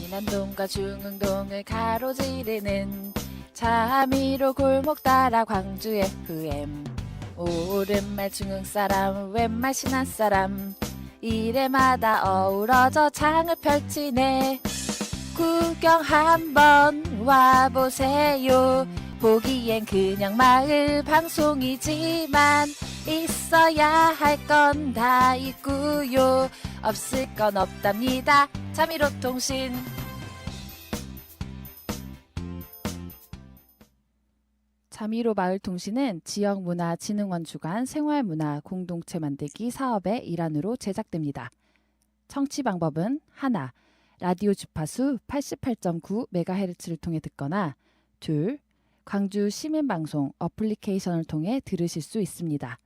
신안동과 중흥동을 가로지르는 자미로 골목 따라 광주 FM. 오른말 중흥사람 왼말 신안사람 이래마다 어우러져 장을 펼치네. 구경 한번 와보세요. 보기엔 그냥 마을 방송이지만 있어야 할 건 다 있고요. 없을 건 없답니다. 자미로 통신. 자미로 마을통신은 지역문화진흥원 주관 생활문화 공동체 만들기 사업의 일환으로 제작됩니다. 청취 방법은 하나, 라디오 주파수 88.9MHz를 통해 듣거나 둘, 광주 시민방송 어플리케이션을 통해 들으실 수 있습니다.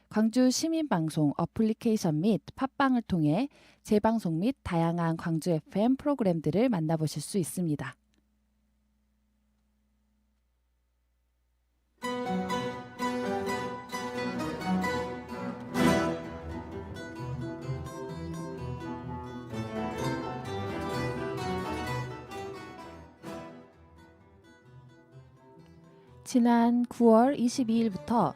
광주 시민방송 어플리케이션 및 팟빵을 통해 재방송 및 다양한 광주 FM 프로그램들을 만나보실 수 있습니다. 지난 9월 22일부터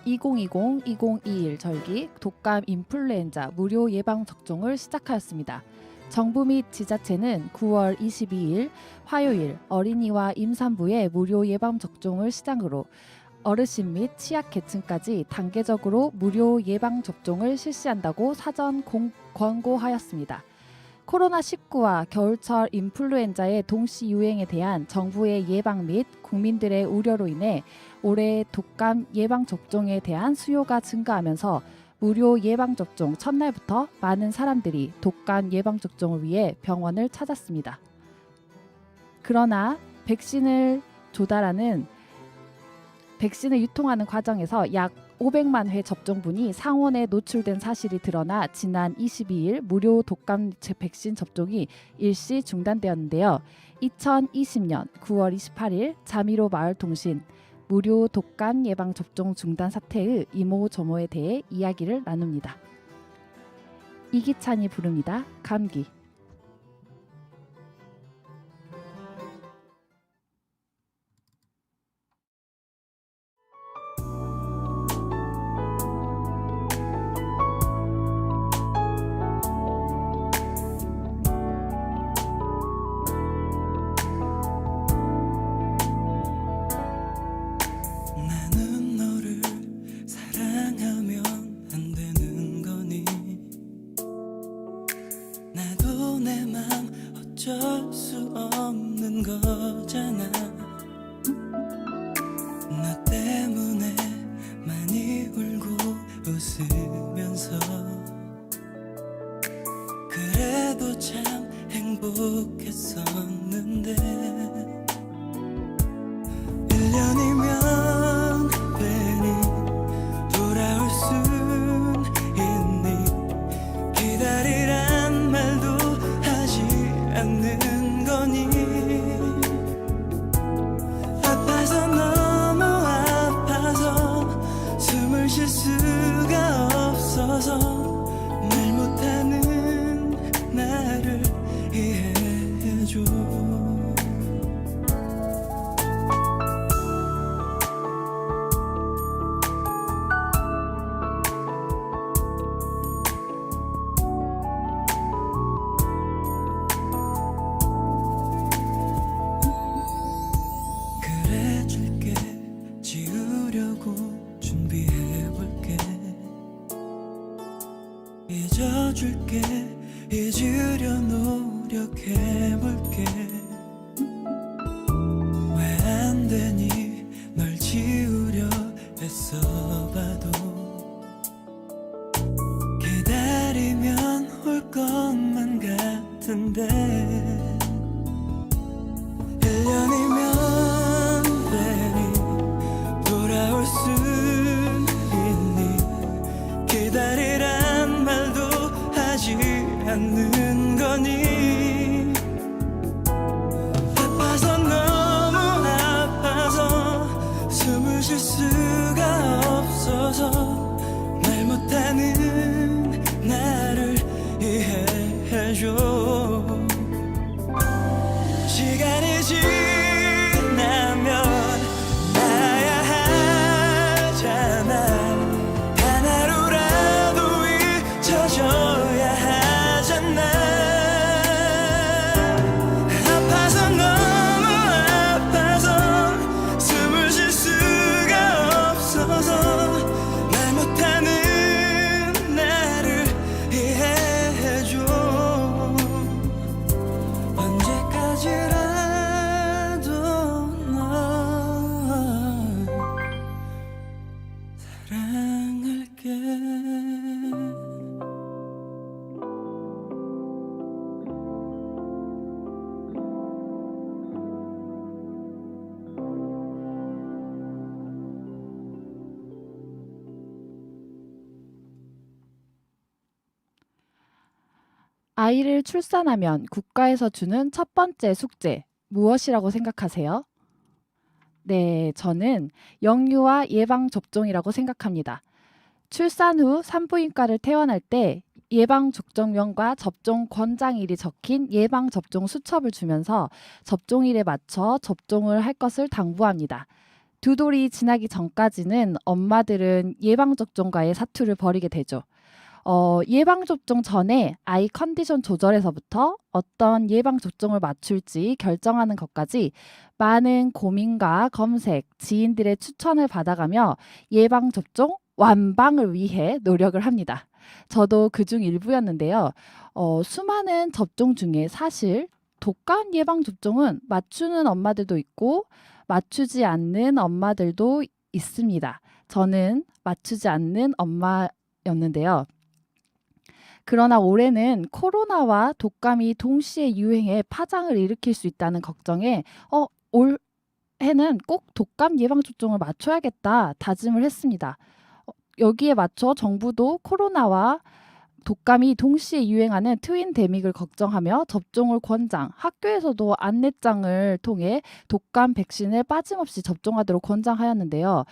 2020-2021 절기 독감 인플루엔자 무료 예방 접종을 시작하였습니다. 정부 및 지자체는 9월 22일 화요일 어린이와 임산부의 무료 예방 접종을 시작으로 어르신 및 취약계층까지 단계적으로 무료 예방 접종을 실시한다고 사전 권고하였습니다. 코로나19와 겨울철 인플루엔자의 동시 유행에 대한 정부의 예방 및 국민들의 우려로 인해 올해 독감 예방 접종에 대한 수요가 증가하면서 무료 예방 접종 첫날부터 많은 사람들이 독감 예방 접종을 위해 병원을 찾았습니다. 그러나 백신을 유통하는 과정에서 약 500만 회 접종분이 상온에 노출된 사실이 드러나 지난 22일 무료 독감 백신 접종이 일시 중단되었는데요. 2020년 9월 28일 자미로 마을통신 무료 독감 예방 접종 중단 사태의 이모저모에 대해 이야기를 나눕니다. 이기찬이 부릅니다. 감기. 어쩔 수 없는 거잖아. 너 때문에 많이 울고 웃으면서 그래도 참 행복했었는데 1년이면 괜히 돌아올 순 있니. 기다리란 말도 않는 거니. 아파서 너무 아파서 숨을 쉴 수가 없어서 말 못하는 나를 이해해줘. 잊어줄게. 잊으려 노력해볼게. 왜 안 되니 널 지우려 애써봐도 기다리면 올 것만 같은데 1년이면 괜히 돌아올 순 있니. 기다리란 말도 하지 않는 거니. 아파서 너무 아파서 숨을 쉴 수가 없어서 말 못하는 나를 이해해줘. 아이를 출산하면 국가에서 주는 첫 번째 숙제, 무엇이라고 생각하세요? 네, 저는 영유아 예방접종이라고 생각합니다. 출산 후 산부인과를 퇴원할 때 예방접종명과 접종 권장일이 적힌 예방접종 수첩을 주면서 접종일에 맞춰 접종을 할 것을 당부합니다. 두 돌이 지나기 전까지는 엄마들은 예방접종과의 사투를 벌이게 되죠. 예방접종 전에 아이 컨디션 조절에서부터 어떤 예방접종을 맞출지 결정하는 것까지 많은 고민과 검색, 지인들의 추천을 받아가며 예방접종 완방을 위해 노력을 합니다. 저도 그중 일부였는데요. 수많은 접종 중에 사실 독감 예방접종은 맞추는 엄마들도 있고 맞추지 않는 엄마들도 있습니다. 저는 맞추지 않는 엄마였는데요. 그러나 올해는 코로나와 독감이 동시에 유행해 파장을 일으킬 수 있다는 걱정에 올해는 꼭 독감 예방접종을 맞춰야겠다 다짐을 했습니다. 여기에 맞춰 정부도 코로나와 독감이 동시에 유행하는 트윈데믹을 걱정하며 접종을 권장, 학교에서도 안내장을 통해 독감 백신을 빠짐없이 접종하도록 권장하였는데요.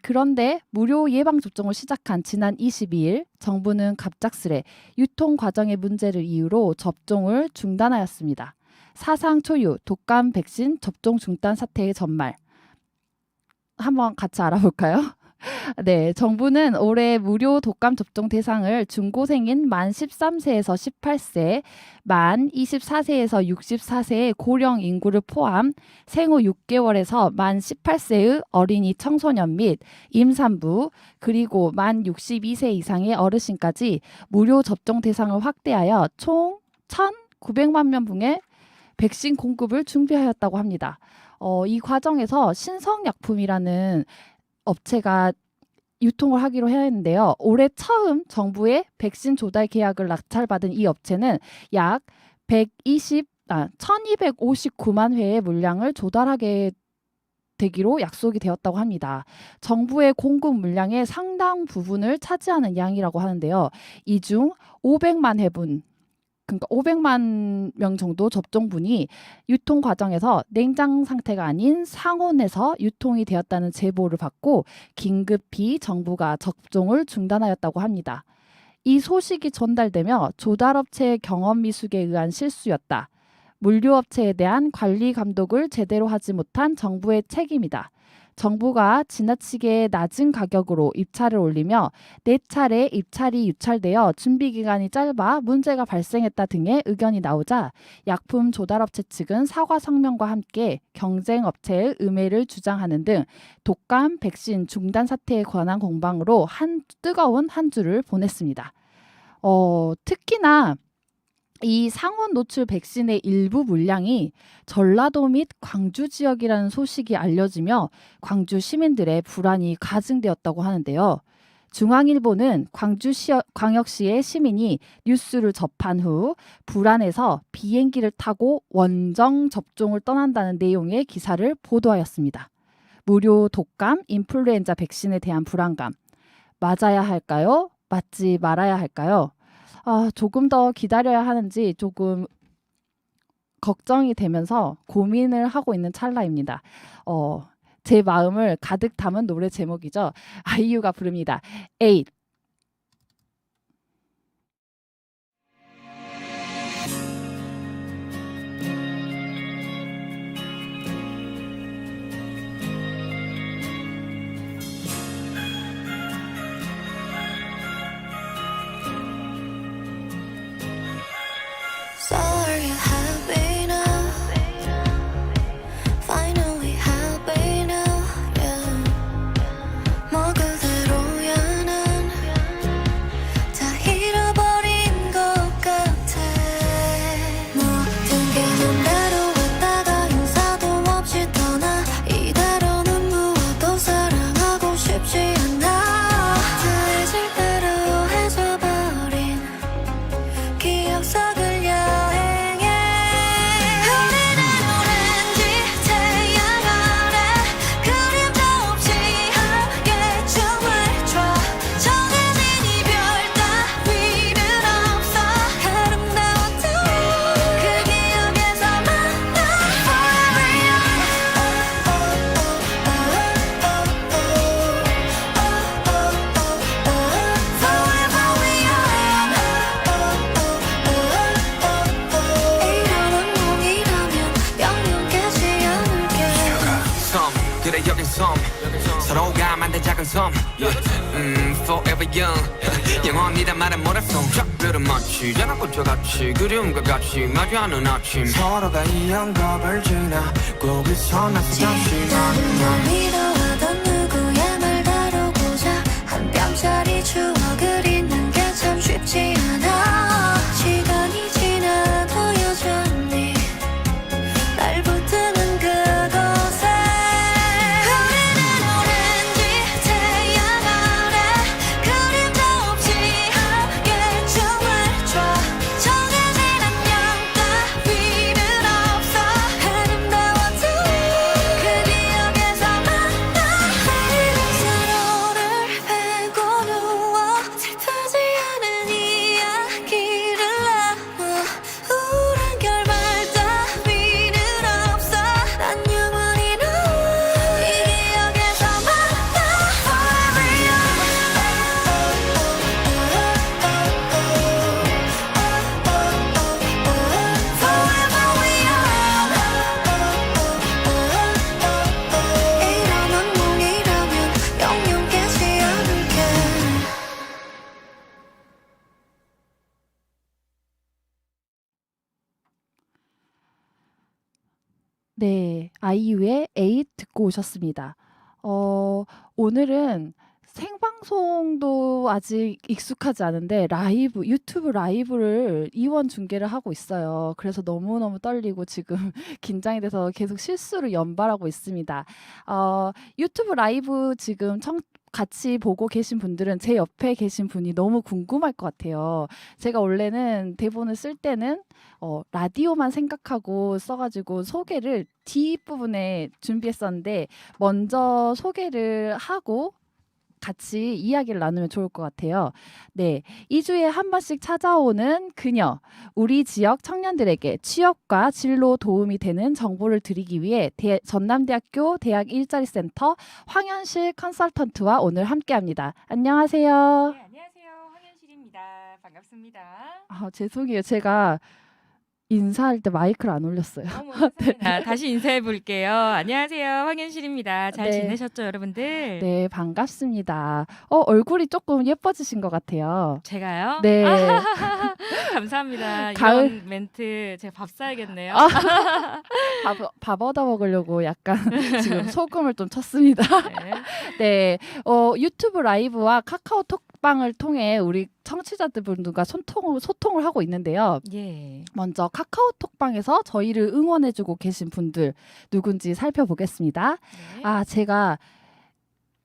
그런데 무료 예방접종을 시작한 지난 22일 정부는 갑작스레 유통 과정의 문제를 이유로 접종을 중단하였습니다. 사상 초유 독감 백신 접종 중단 사태의 전말. 한번 같이 알아볼까요? 네, 정부는 올해 무료 독감 접종 대상을 중고생인 만 13세에서 18세, 만 24세에서 64세의 고령 인구를 포함 생후 6개월에서 만 18세의 어린이 청소년 및 임산부, 그리고 만 62세 이상의 어르신까지 무료 접종 대상을 확대하여 총 1,900만 명 분의 백신 공급을 준비하였다고 합니다. 이 과정에서 신성약품이라는 업체가 유통을 하기로 했는데요. 올해 처음 정부의 백신 조달 계약을 낙찰받은 이 업체는 약 1259만 회의 물량을 조달하게 되기로 약속이 되었다고 합니다. 정부의 공급 물량의 상당 부분을 차지하는 양이라고 하는데요. 이 중 500만 회분, 그러니까 500만 명 정도 접종분이 유통 과정에서 냉장 상태가 아닌 상온에서 유통이 되었다는 제보를 받고 긴급히 정부가 접종을 중단하였다고 합니다. 이 소식이 전달되며 조달업체의 경험 미숙에 의한 실수였다. 물류업체에 대한 관리 감독을 제대로 하지 못한 정부의 책임이다. 정부가 지나치게 낮은 가격으로 입찰을 올리며 4차례 입찰이 유찰되어 준비기간이 짧아 문제가 발생했다 등의 의견이 나오자 약품 조달업체 측은 사과 성명과 함께 경쟁업체의 음해를 주장하는 등 독감 백신 중단 사태에 관한 공방으로 뜨거운 한 주를 보냈습니다. 특히나 이 상온 노출 백신의 일부 물량이 전라도 및 광주 지역이라는 소식이 알려지며 광주 시민들의 불안이 가중되었다고 하는데요. 중앙일보는 광역시의 시민이 뉴스를 접한 후 불안해서 비행기를 타고 원정 접종을 떠난다는 내용의 기사를 보도하였습니다. 무료 독감, 인플루엔자 백신에 대한 불안감. 맞아야 할까요? 맞지 말아야 할까요? 조금 더 기다려야 하는지 조금 걱정이 되면서 고민을 하고 있는 찰나입니다. 제 마음을 가득 담은 노래 제목이죠. 아이유가 부릅니다. 8. So are you happy now? Finally happy now, yeah. 뭐 그대로야 난 서로가 만든 작은 섬 Forever young 영원이란 말은 뭐랬어 작별은 마치 연합본 저같이 그리움과 같이 마주하는 아침 서로가 이 영겁을 지나고 있어 나서 잠시 나는 널 믿어하던 누구의 말 다뤄보자 한 뼘짜리 추억을 잊는 게 참 쉽지 않아 시간이 지나도 여전히 날 붙드는 그곳에 우리는 오렌지 태양 아래 그림도 없이 함께 춤을 춰 정해진 안녕 따위는 없어 아름다웠던 그 기억에서 만나 서로를 베고 누워 슬프지 않은 이야기를 나눠 우울한 결말 따위는 없어 난 영원히 너이 기억에서 만나 Forever young Forever young 이런 운명이라면 영영 깨지 않을게 네, 아이유의 에잇 듣고 오셨습니다. 오늘은 생방송도 아직 익숙하지 않은데 라이브, 유튜브 라이브를 이원 중계를 하고 있어요. 그래서 너무너무 떨리고 지금 긴장이 돼서 계속 실수를 연발하고 있습니다. 유튜브 라이브 지금 같이 보고 계신 분들은 제 옆에 계신 분이 너무 궁금할 것 같아요. 제가 원래는 대본을 쓸 때는 라디오만 생각하고 써가지고 소개를 뒷부분에 준비했었는데 먼저 소개를 하고 같이 이야기를 나누면 좋을 것 같아요. 네, 2주에 한 번씩 찾아오는 그녀, 우리 지역 청년들에게 취업과 진로 도움이 되는 정보를 드리기 위해 전남대학교 대학 일자리 센터 황현실 컨설턴트와 오늘 함께합니다. 안녕하세요. 네, 안녕하세요. 황현실입니다. 반갑습니다. 죄송해요. 제가 인사할 때 마이크를 안 올렸어요. 어머, 세상에나. 다시 인사해 볼게요. 안녕하세요. 황현실입니다. 잘 네. 지내셨죠, 여러분들? 네, 반갑습니다. 얼굴이 조금 예뻐지신 것 같아요. 제가요? 네. 감사합니다. 가을- 이런 멘트 제가 밥 사야겠네요. 밥 얻어 먹으려고 약간 지금 소금을 좀 쳤습니다. 네. 네, 유튜브 라이브와 카카오톡방을 통해 우리 청취자분들과 소통을 하고 있는데요. 예. 먼저 카카오톡방에서 저희를 응원해주고 계신 분들 누군지 살펴보겠습니다. 네. 제가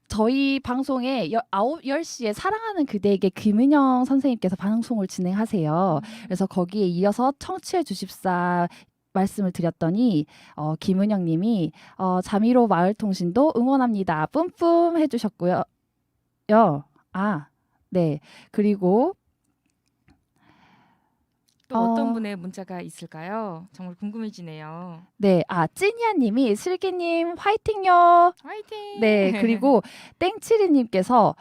저희 방송에 10시에 사랑하는 그대에게 김은영 선생님께서 방송을 진행하세요. 그래서 거기에 이어서 청취해 주십사 말씀을 드렸더니 김은영 님이 자미로 마을통신도 응원합니다. 뿜뿜 해주셨고요. 네. 그리고 또 어떤 분의 문자가 있을까요? 정말 궁금해지네요. 네, 찐이야 님이 슬기님 화이팅요. 화이팅! 네, 그리고 땡치리님께서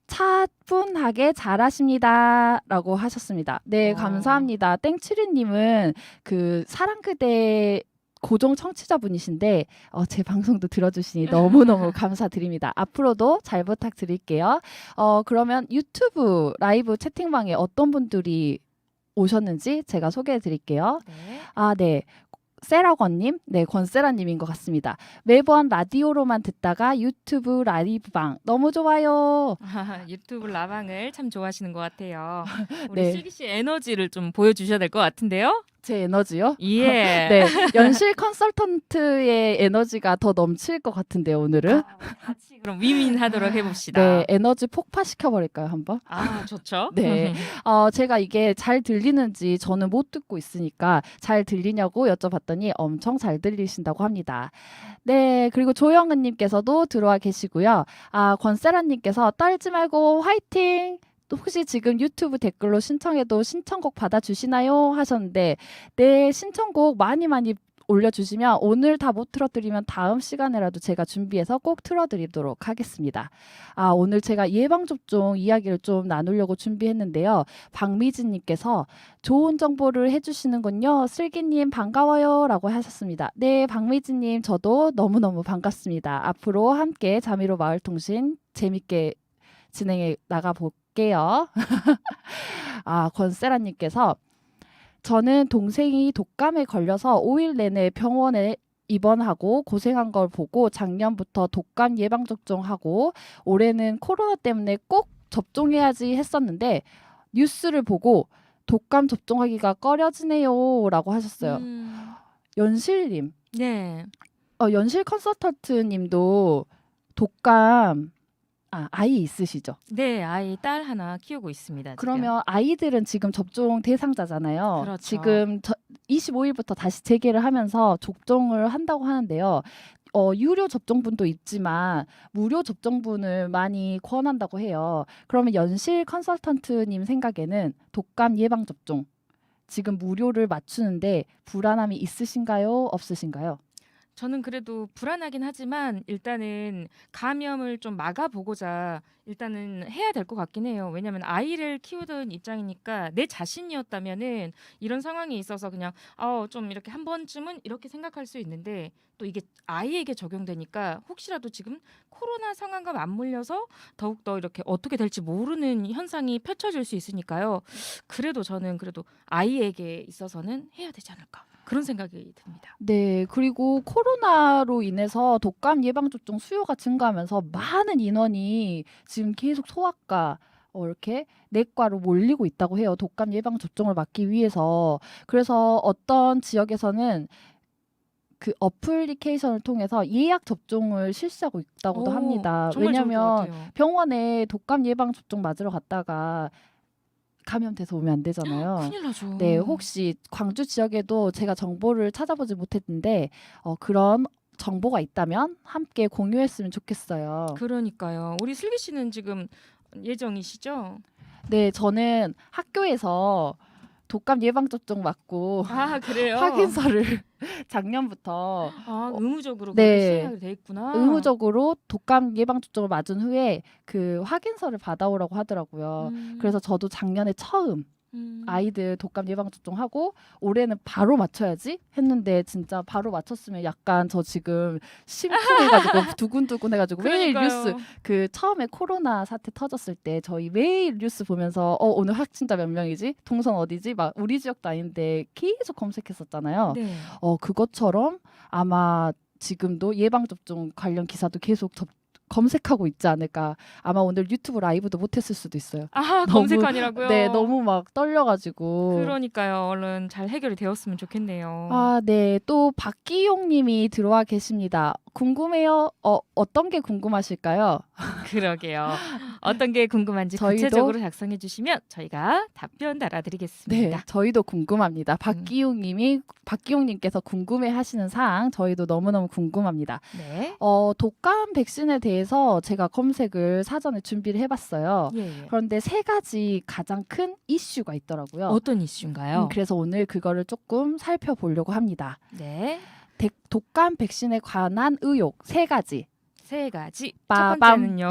차분하게 잘하십니다라고 하셨습니다. 네, 어. 감사합니다. 땡치리님은 그 사랑 그대 고정 청취자분이신데 제 방송도 들어주시니 너무너무 감사드립니다. 앞으로도 잘 부탁드릴게요. 그러면 유튜브 라이브 채팅방에 어떤 분들이 오셨는지 제가 소개해 드릴게요. 네. 네. 세라권님, 네, 권세라님인 것 같습니다. 매번 라디오로만 듣다가 유튜브 라이브방 너무 좋아요. 유튜브 라방을 참 좋아하시는 것 같아요. 우리 네. 슬기 씨 에너지를 좀 보여주셔야 될 것 같은데요? 제 에너지요? 예. 네, 연실 컨설턴트의 에너지가 더 넘칠 것 같은데요, 오늘은. 같이 그럼 위민하도록 해봅시다. 네, 에너지 폭파시켜 버릴까요, 한번? 좋죠. 네. 제가 이게 잘 들리는지 저는 못 듣고 있으니까 잘 들리냐고 여쭤봤더니 엄청 잘 들리신다고 합니다. 네, 그리고 조영은님께서도 들어와 계시고요. 권세라님께서 떨지 말고 화이팅! 또 혹시 지금 유튜브 댓글로 신청해도 신청곡 받아주시나요? 하셨는데 네, 신청곡 많이 올려주시면 오늘 다 못 틀어드리면 다음 시간에라도 제가 준비해서 꼭 틀어드리도록 하겠습니다. 오늘 제가 예방접종 이야기를 좀 나누려고 준비했는데요. 박미진님께서 좋은 정보를 해주시는군요. 슬기님 반가워요 라고 하셨습니다. 네, 박미진님 저도 너무너무 반갑습니다. 앞으로 함께 자미로 마을통신 재밌게 진행해 나가볼게요. 권세라님께서 저는 동생이 독감에 걸려서 5일 내내 병원에 입원하고 고생한 걸 보고 작년부터 독감 예방접종하고 올해는 코로나 때문에 꼭 접종해야지 했었는데 뉴스를 보고 독감 접종하기가 꺼려지네요 라고 하셨어요. 연실님. 네. 연실 컨설턴트 님도 독감 아이 있으시죠? 네, 아이 딸 하나 키우고 있습니다. 그러면 아이들은 지금 접종 대상자잖아요. 그렇죠. 지금 25일부터 다시 재개를 하면서 접종을 한다고 하는데요. 유료 접종분도 있지만 무료 접종분을 많이 권한다고 해요. 그러면 연실 컨설턴트님 생각에는 독감 예방 접종 지금 무료를 맞추는데 불안함이 있으신가요? 없으신가요? 저는 그래도 불안하긴 하지만 일단은 감염을 좀 막아보고자 일단은 해야 될 것 같긴 해요. 왜냐하면 아이를 키우던 입장이니까 내 자신이었다면은 이런 상황이 있어서 그냥 좀 이렇게 한 번쯤은 이렇게 생각할 수 있는데 또 이게 아이에게 적용되니까 혹시라도 지금 코로나 상황과 맞물려서 더욱더 이렇게 어떻게 될지 모르는 현상이 펼쳐질 수 있으니까요. 그래도 저는 그래도 아이에게 있어서는 해야 되지 않을까. 그런 생각이 듭니다. 네, 그리고 코로나로 인해서 독감 예방접종 수요가 증가하면서 많은 인원이 지금 계속 소아과 이렇게 내과로 몰리고 있다고 해요. 독감 예방접종을 막기 위해서. 그래서 어떤 지역에서는 그 어플리케이션을 통해서 예약 접종을 실시하고 있다고도 합니다. 정말 좋을 것 왜냐하면 같아요. 병원에 독감 예방접종 맞으러 갔다가 감염돼서 오면 안 되잖아요. 큰일 나죠. 네, 혹시 광주 지역에도 제가 정보를 찾아보지 못했는데 그런 정보가 있다면 함께 공유했으면 좋겠어요. 그러니까요. 우리 슬기 씨는 지금 예정이시죠? 네, 저는 학교에서 독감 예방접종 맞고 그래요? 확인서를 작년부터 의무적으로 네. 그렇게 시행하게 돼 있구나. 의무적으로 독감 예방접종을 맞은 후에 그 확인서를 받아오라고 하더라고요. 그래서 저도 작년에 처음 아이들 독감 예방접종하고 올해는 바로 맞춰야지 했는데 진짜 바로 맞췄으면 약간 저 지금 심쿵해가지고 두근두근해가지고 매일 뉴스 그 처음에 코로나 사태 터졌을 때 저희 매일 뉴스 보면서 오늘 확진자 몇 명이지? 동선 어디지? 막 우리 지역도 아닌데 계속 검색했었잖아요. 네. 그것처럼 아마 지금도 예방접종 관련 기사도 계속 검색하고 있지 않을까. 아마 오늘 유튜브 라이브도 못했을 수도 있어요. 검색하니라고요? 네, 너무 막 떨려가지고. 그러니까요. 얼른 잘 해결이 되었으면 좋겠네요. 네. 또 박기용님이 들어와 계십니다. 궁금해요. 어떤 게 궁금하실까요? 그러게요. 어떤 게 궁금한지 저희도- 구체적으로 작성해 주시면 저희가 답변 달아드리겠습니다. 네, 저희도 궁금합니다. 박기용님께서 궁금해하시는 사항 저희도 너무너무 궁금합니다. 네. 독감 백신에 대해서 제가 검색을 사전에 준비를 해봤어요. 예. 그런데 3가지 가장 큰 이슈가 있더라고요. 어떤 이슈인가요? 그래서 오늘 그거를 조금 살펴보려고 합니다. 네. 독감 백신에 관한 의혹 3가지. 3가지. 첫 빠밤. 번째는요.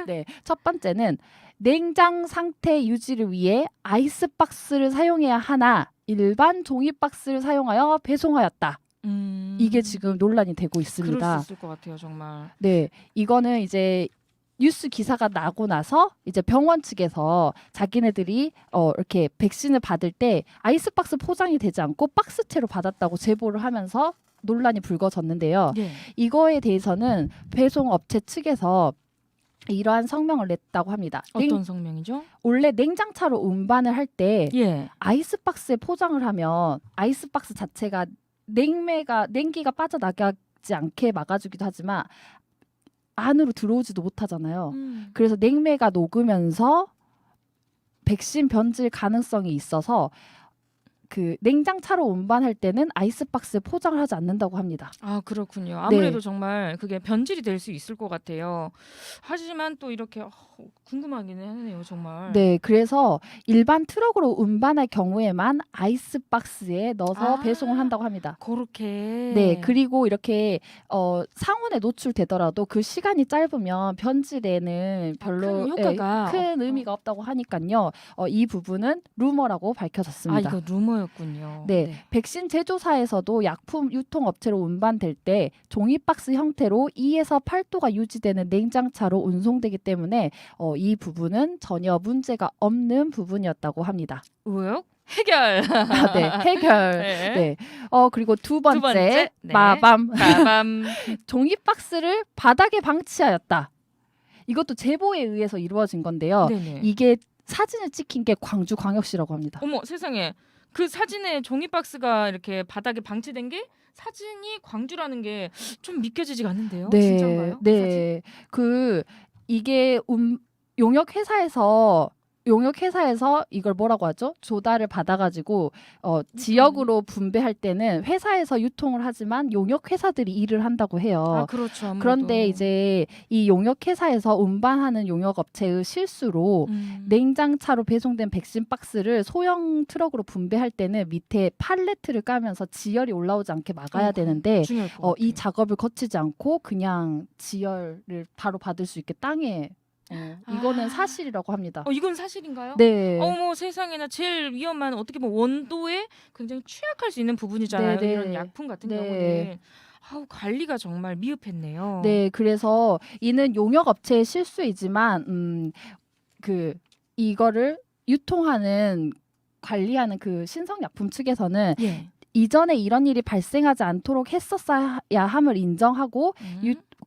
네, 첫 번째는 냉장 상태 유지를 위해 아이스박스를 사용해야 하나 일반 종이박스를 사용하여 배송하였다. 이게 지금 논란이 되고 있습니다. 그럴 수 있을 것 같아요, 정말. 네, 이거는 이제 뉴스 기사가 나고 나서 이제 병원 측에서 자기네들이 이렇게 백신을 받을 때 아이스박스 포장이 되지 않고 박스채로 받았다고 제보를 하면서 논란이 불거졌는데요. 네. 이거에 대해서는 배송업체 측에서 이러한 성명을 냈다고 합니다. 어떤 성명이죠? 원래 냉장차로 운반을 할 때 예. 아이스박스에 포장을 하면 아이스박스 자체가 냉기가 빠져나가지 않게 막아주기도 하지만 안으로 들어오지도 못하잖아요. 그래서 냉매가 녹으면서 백신 변질 가능성이 있어서 그 냉장차로 운반할 때는 아이스박스에 포장을 하지 않는다고 합니다. 아 그렇군요. 아무래도 네. 정말 그게 변질이 될 수 있을 것 같아요. 하지만 또 이렇게 궁금하기는 하네요, 정말. 네, 그래서 일반 트럭으로 운반할 경우에만 아이스박스에 넣어서 아. 배송을 한다고 합니다. 그렇게. 네, 그리고 이렇게 상온에 노출되더라도 그 시간이 짧으면 변질에는 별로 큰 효과가 큰 의미가 없다고 하니까요. 이 부분은 루머라고 아 밝혀졌습니다. 이거 루머였군요. 네, 백신 제조사에서도 약품 유통업체로 운반될 때 종이박스 형태로 2에서 8도가 유지되는 냉장차로 운송되기 때문에 이 부분은 전혀 문제가 없는 부분이었다고 합니다. 의혹 해결. 네, 해결. 네. 네. 그리고 두 번째, 번째, 네. 마밤. 빠밤. 종이박스를 바닥에 방치하였다. 이것도 제보에 의해서 이루어진 건데요. 네네. 이게 사진을 찍힌 게 광주광역시라고 합니다. 어머 세상에 그 사진에 종이박스가 이렇게 바닥에 방치된 게 사진이 광주라는 게 좀 믿겨지지가 않는데요. 진짜인가요? 그 사진? 네. 이게 용역 회사에서 이걸 뭐라고 하죠? 조달을 받아가지고 지역으로 분배할 때는 회사에서 유통을 하지만 용역 회사들이 일을 한다고 해요. 아 그렇죠. 아무래도. 그런데 이제 이 용역 회사에서 운반하는 용역 업체의 실수로 냉장차로 배송된 백신 박스를 소형 트럭으로 분배할 때는 밑에 팔레트를 까면서 지열이 올라오지 않게 막아야 되는데 중요할 것 이 같아요. 작업을 거치지 않고 그냥 지열을 바로 받을 수 있게 땅에 이거는 아. 사실이라고 합니다. 이건 사실인가요? 네. 어머 세상에나 제일 위험한 어떻게 보면 원도에 굉장히 취약할 수 있는 부분이잖아요. 네, 네. 이런 약품 같은 네. 경우는 관리가 정말 미흡했네요. 네, 그래서 이는 용역 업체의 실수이지만 이거를 유통하는 관리하는 그 신성약품 측에서는 예. 이전에 이런 일이 발생하지 않도록 했었어야 함을 인정하고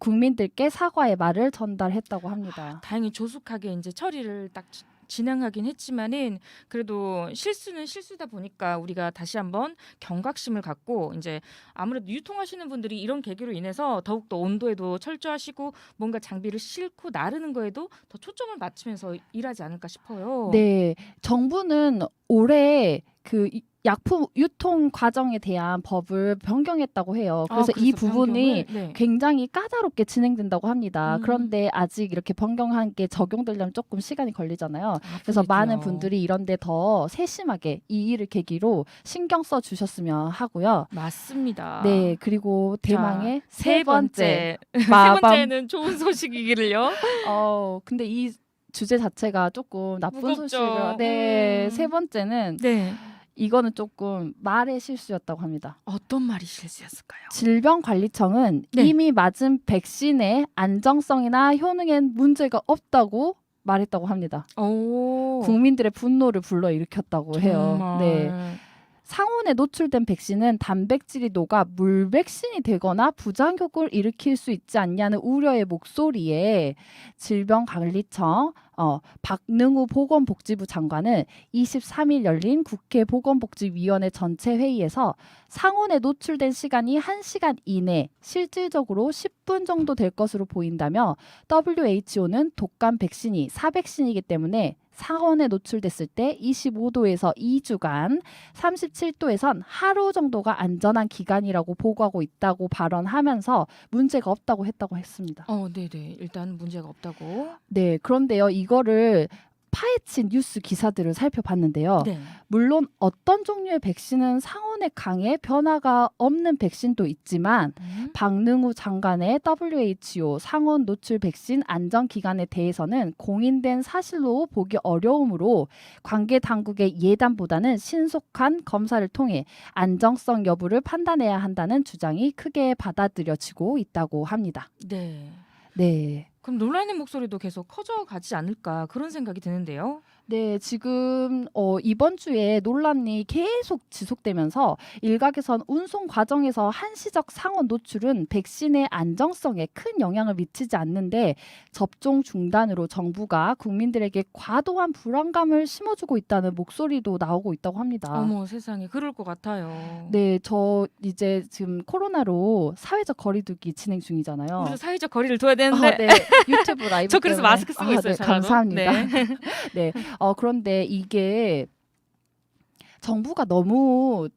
국민들께 사과의 말을 전달했다고 합니다. 다행히 조속하게 이제 처리를 딱 진행하긴 했지만은 그래도 실수는 실수다 보니까 우리가 다시 한번 경각심을 갖고 이제 아무래도 유통하시는 분들이 이런 계기로 인해서 더욱더 온도에도 철저하시고 뭔가 장비를 싣고 나르는 거에도 더 초점을 맞추면서 일하지 않을까 싶어요. 네, 정부는 올해 그 약품 유통 과정에 대한 법을 변경했다고 해요. 그래서 이 부분이 네. 굉장히 까다롭게 진행된다고 합니다. 음. 그런데 아직 이렇게 변경한 게 적용되려면 조금 시간이 걸리잖아요. 그래서 그렇죠. 많은 분들이 이런데 더 세심하게 이 일을 계기로 신경 써 주셨으면 하고요. 맞습니다. 네, 그리고 대망의 세 번째. 세 마밤. 번째는 좋은 소식이기를요. 근데 이 주제 자체가 조금 나쁜 무겁죠. 소식을. 네, 음. 세 번째는 네. 이거는 조금 말의 실수였다고 합니다. 어떤 말이 실수였을까요? 질병관리청은 네. 이미 맞은 백신의 안정성이나 효능엔 문제가 없다고 말했다고 합니다. 오. 국민들의 분노를 불러일으켰다고 해요. 정말. 네. 상온에 노출된 백신은 단백질이 녹아 물백신이 되거나 부작용을 일으킬 수 있지 않냐는 우려의 목소리에 질병관리청 박능우 보건복지부 장관은 23일 열린 국회 보건복지위원회 전체 회의에서 상온에 노출된 시간이 1시간 이내 실질적으로 10분 정도 될 것으로 보인다며 WHO는 독감 백신이 사백신이기 때문에 상온에 노출됐을 때 25도에서 2주간, 37도에선 하루 정도가 안전한 기간이라고 보고하고 있다고 발언하면서 문제가 없다고 했습니다. 네네. 일단 문제가 없다고. 네, 그런데요, 이거를 파헤친 뉴스 기사들을 살펴봤는데요. 네. 물론 어떤 종류의 백신은 상온에 강해 변화가 없는 백신도 있지만 박능우 장관의 WHO 상온 노출 백신 안전 기간에 대해서는 공인된 사실로 보기 어려우므로 관계 당국의 예단보다는 신속한 검사를 통해 안정성 여부를 판단해야 한다는 주장이 크게 받아들여지고 있다고 합니다. 네. 네. 그럼 논란의 목소리도 계속 커져가지 않을까 그런 생각이 드는데요. 네, 지금 이번 주에 논란이 계속 지속되면서 일각에선 운송 과정에서 한시적 상온 노출은 백신의 안정성에 큰 영향을 미치지 않는데 접종 중단으로 정부가 국민들에게 과도한 불안감을 심어주고 있다는 목소리도 나오고 있다고 합니다. 어머 세상에 그럴 것 같아요. 네, 저 이제 지금 코로나로 사회적 거리두기 진행 중이잖아요. 우리도 사회적 거리를 둬야 되는데. 네, 유튜브 라이브 저 그래서 때문에. 마스크 쓰고 있어요. 네, 잘라도. 감사합니다. 네. 네, 그런데 이게 정부가 너무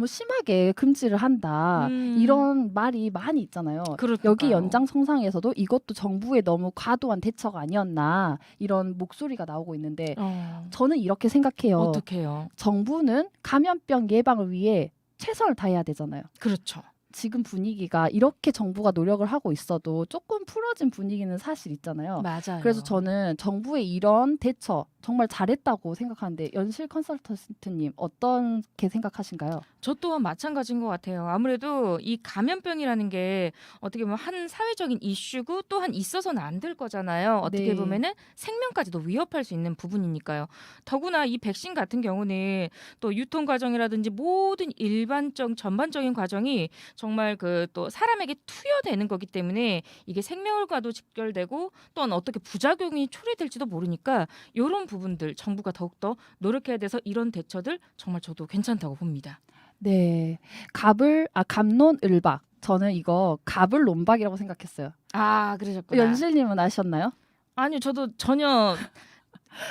심하게 금지를 한다. 이런 말이 많이 있잖아요. 그러니까요. 여기 연장성상에서도 이것도 정부의 너무 과도한 대처가 아니었나 이런 목소리가 나오고 있는데 저는 이렇게 생각해요. 어떡해요? 정부는 감염병 예방을 위해 최선을 다해야 되잖아요. 그렇죠. 지금 분위기가 이렇게 정부가 노력을 하고 있어도 조금 풀어진 분위기는 사실 있잖아요. 맞아요. 그래서 저는 정부의 이런 대처 정말 잘했다고 생각하는데 연실 컨설턴트님 어떻게 생각하신가요? 저 또한 마찬가지인 것 같아요. 아무래도 이 감염병이라는 게 어떻게 보면 한 사회적인 이슈고 또한 있어서는 안 될 거잖아요. 어떻게 네. 보면은 생명까지도 위협할 수 있는 부분이니까요. 더구나 이 백신 같은 경우는 또 유통 과정이라든지 모든 전반적인 과정이 정말 그 또 사람에게 투여되는 거기 때문에 이게 생명과도 직결되고 또한 어떻게 부작용이 초래될지도 모르니까 이런 부분들 정부가 더욱더 노력해야 돼서 이런 대처들 정말 저도 괜찮다고 봅니다. 네, 갑론을박. 저는 이거 갑을론박이라고 생각했어요. 아, 그러셨구나. 연실님은 아셨나요? 아니요, 저도 전혀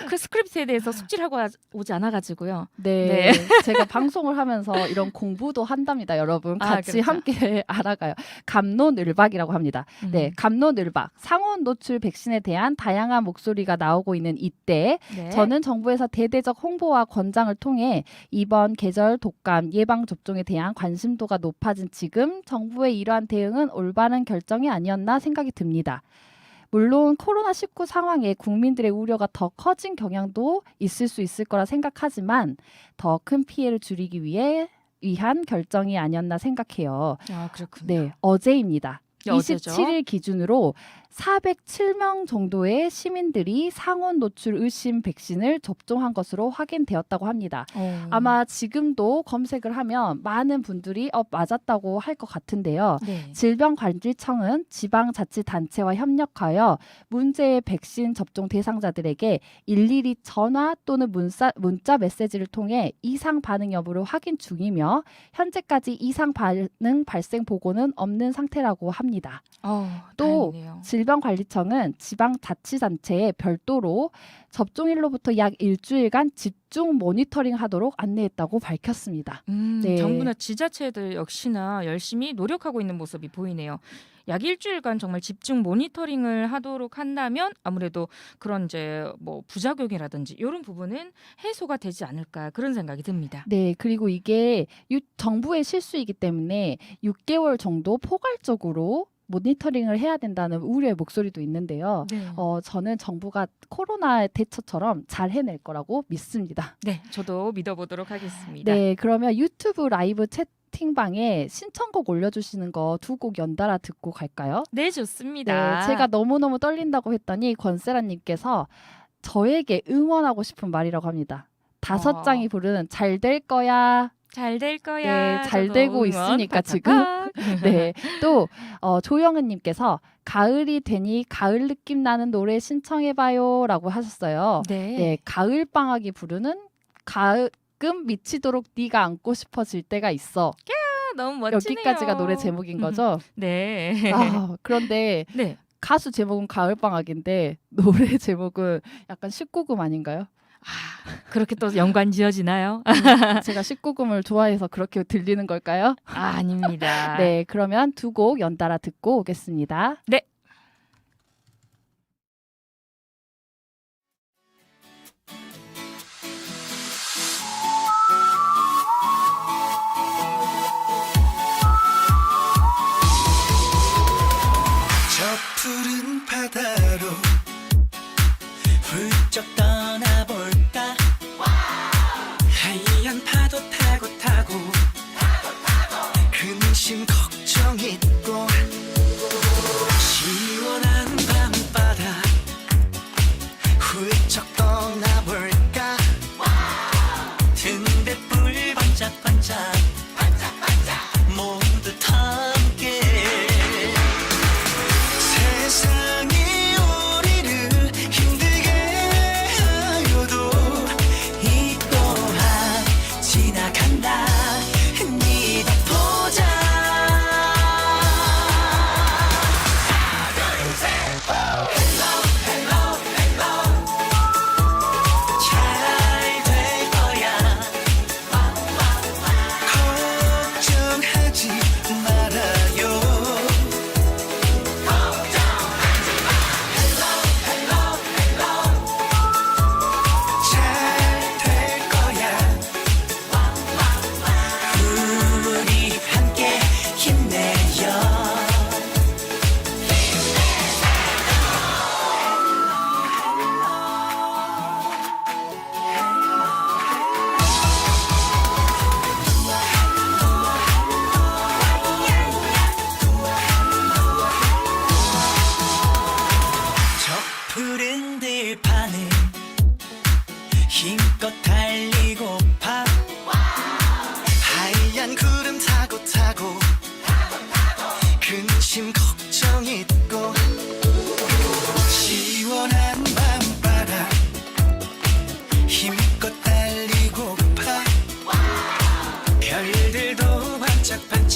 그 스크립트에 대해서 숙지를 하고 오지 않아가지고요. 네, 제가 방송을 하면서 이런 공부도 한답니다, 여러분. 아, 같이 그렇죠. 함께 알아가요. 갑론을박이라고 합니다. 네, 갑론을박. 상온 노출 백신에 대한 다양한 목소리가 나오고 있는 이때 네. 저는 정부에서 대대적 홍보와 권장을 통해 이번 계절 독감 예방 접종에 대한 관심도가 높아진 지금 정부의 이러한 대응은 올바른 결정이 아니었나 생각이 듭니다. 물론 코로나19 상황에 국민들의 우려가 더 커진 경향도 있을 수 있을 거라 생각하지만 더 큰 피해를 줄이기 위한 결정이 아니었나 생각해요. 아, 그렇군요. 네, 어제입니다. 네, 어제죠. 27일 기준으로 407명 정도의 시민들이 상온 노출 의심 백신을 접종한 것으로 확인되었다고 합니다. 아마 지금도 검색을 하면 많은 분들이 맞았다고 할 것 같은데요. 네. 질병관리청은 지방자치단체와 협력하여 문제의 백신 접종 대상자들에게 일일이 전화 또는 문자 메시지를 통해 이상 반응 여부를 확인 중이며 현재까지 이상 반응 발생 보고는 없는 상태라고 합니다. 또 다행이네요. 질병관리청은 지방자치단체에 별도로 접종일로부터 약 일주일간 집중 모니터링 하도록 안내했다고 밝혔습니다. 네. 정부나 지자체들 역시나 열심히 노력하고 있는 모습이 보이네요. 약 일주일간 정말 집중 모니터링을 하도록 한다면 아무래도 그런 이제 뭐 부작용이라든지 이런 부분은 해소가 되지 않을까 그런 생각이 듭니다. 네, 그리고 이게 정부의 실수이기 때문에 6개월 정도 포괄적으로 모니터링을 해야 된다는 우려의 목소리도 있는데요. 네. 저는 정부가 코로나 대처처럼 잘 해낼 거라고 믿습니다. 네, 저도 믿어보도록 하겠습니다. 네, 그러면 유튜브 라이브 채팅방에 신청곡 올려주시는 거 두 곡 연달아 듣고 갈까요? 네, 좋습니다. 네, 제가 너무너무 떨린다고 했더니 권세라님께서 저에게 응원하고 싶은 말이라고 합니다. 5장이 부르는 잘 될 거야. 잘 될 거야. 네, 잘 저도 되고 응원 있으니까 팍팍팍. 지금. 네, 또 조영은님께서 가을이 되니 가을 느낌 나는 노래 신청해봐요라고 하셨어요. 네. 네, 가을 방학이 부르는 가끔 미치도록 네가 안고 싶어질 때가 있어. 너무 멋지네요. 여기까지가 노래 제목인 거죠. 네. 그런데 네. 가수 제목은 가을 방학인데 노래 제목은 약간 19금 아닌가요? 그렇게 또 연관 지어지나요? 제가 19금을 좋아해서 그렇게 들리는 걸까요? 아닙니다. 네, 그러면 두 곡 연달아 듣고 오겠습니다. 네. 저 푸른 바다로 훌쩍 떠나볼까 하얀 파도 타고 근심 걱정 잊고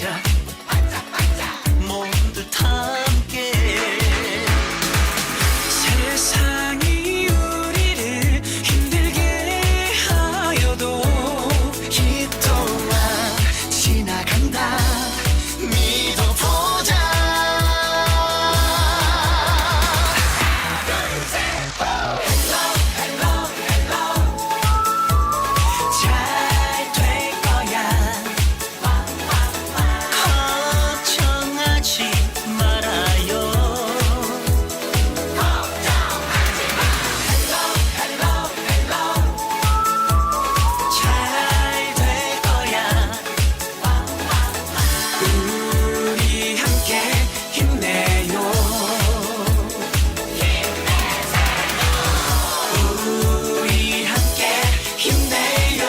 반짝반짝 모두 함께 세상이 우리를 힘들게 하여도 이 또한 지나간다 믿어보자. 잘 될 거야. 걱정하지 말아요. 잘 될 거야. 우리 함께 힘내요. 우리 함께 힘내요.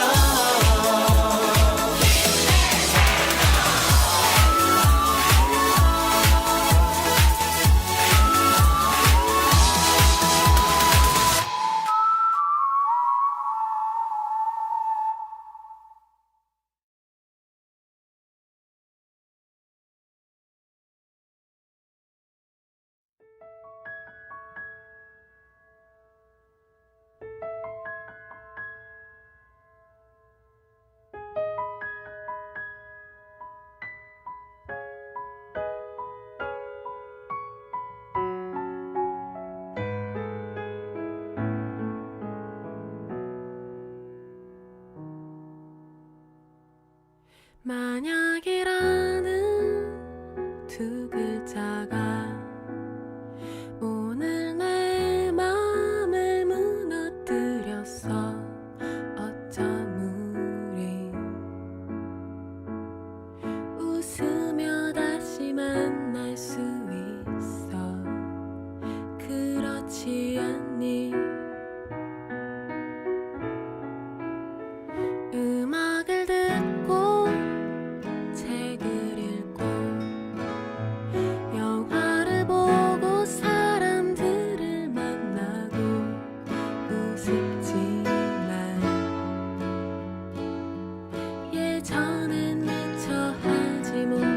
만약이라는 두 글자가 오늘 내 맘을 무너뜨렸어. 어쩜 우리 웃으며 다시 만날 수 있어. 그렇지 않니? 음악을 듣고 책을 읽고 영화를 보고 사람들을 만나고 우습지만 예전엔 미처 하지 못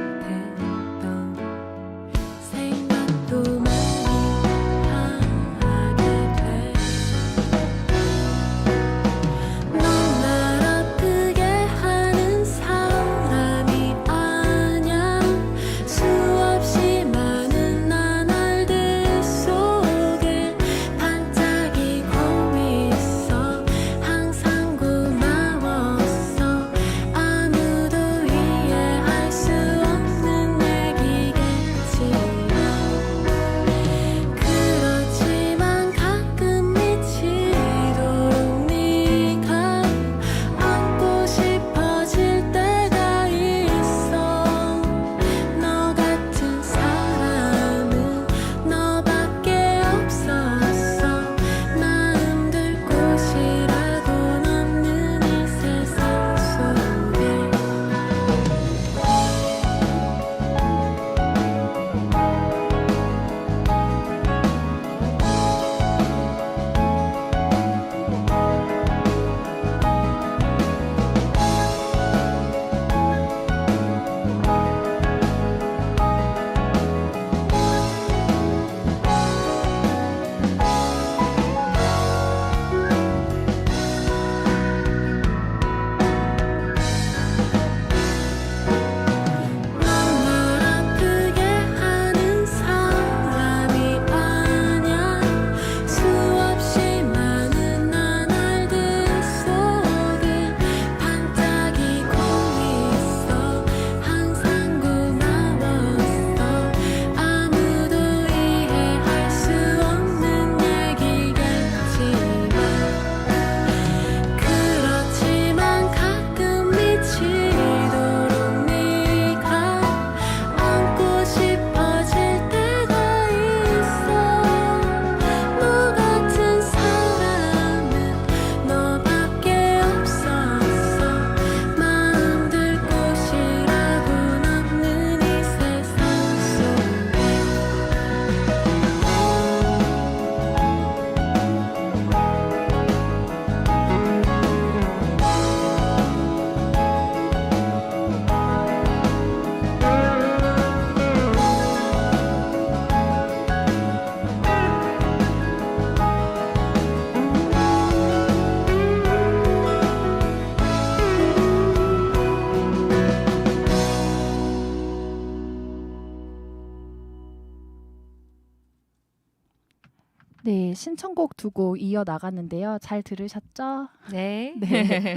네, 신청곡 두 곡 이어 나갔는데요. 잘 들으셨죠? 네. 네.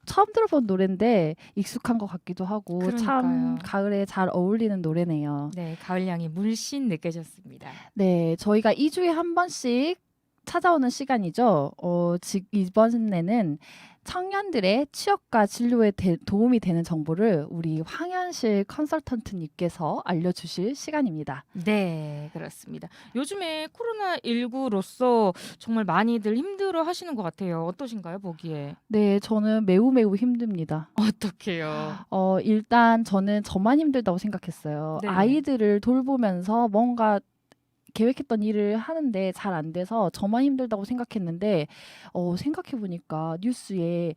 처음 들어본 노래인데 익숙한 것 같기도 하고 참 그러니까요. 가을에 잘 어울리는 노래네요. 네, 가을향이 물씬 느껴졌습니다. 네, 저희가 2주에 한 번씩 찾아오는 시간이죠. 이번에는 청년들의 취업과 진로에 도움이 되는 정보를 우리 황현실 컨설턴트님께서 알려주실 시간입니다. 네, 그렇습니다. 요즘에 코로나19로서 정말 많이들 힘들어 하시는 것 같아요. 어떠신가요, 보기에? 네, 저는 매우 매우 힘듭니다. 어떡해요. 일단 저는 저만 힘들다고 생각했어요. 네. 아이들을 돌보면서 뭔가 계획했던 일을 하는데 잘 안 돼서 저만 힘들다고 생각했는데 생각해 보니까 뉴스에